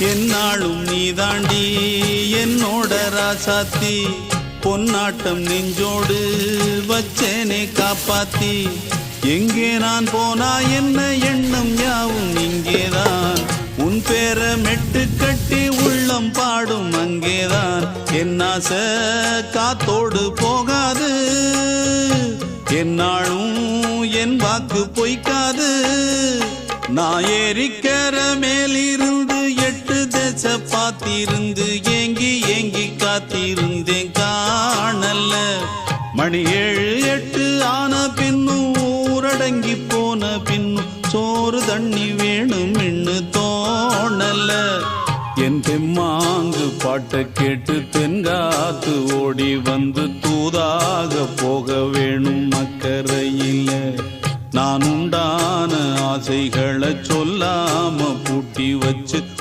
என்னாலும் நீதாண்டி என்னோட ராசாத்தி பொன்னாட்டம் நெஞ்சோடு வச்சேனே காப்பாத்தி எங்கே நான் போனா என்ன எண்ணம் யாவும் இங்கேதான் உன் பேர மெட்டு கட்டி உள்ளம் பாடும் அங்கேதான் என் ஆசை காத்தோடு போகாது என்னாலும் என் வாக்கு பொய்க்காது நான் ஏறிக்கிற மேலிருந்து 8 தேச பார்த்திருந்து ஏங்கி ஏங்கி காத்திருந்தேன் காணல மணி 7 8 ஆன பின்னும் ஊரடங்கி போன பின்னும் சோறு தண்ணி வேணும் இன்னு தோணல என் தெம்மாங்கு பாட்டை கேட்டு தென்காத்து ஓடி வந்து தூதாக போக வேணும் அக்கறையில நான் உண்டான ஆசைகளை சொல்லாம பூட்டி வச்சு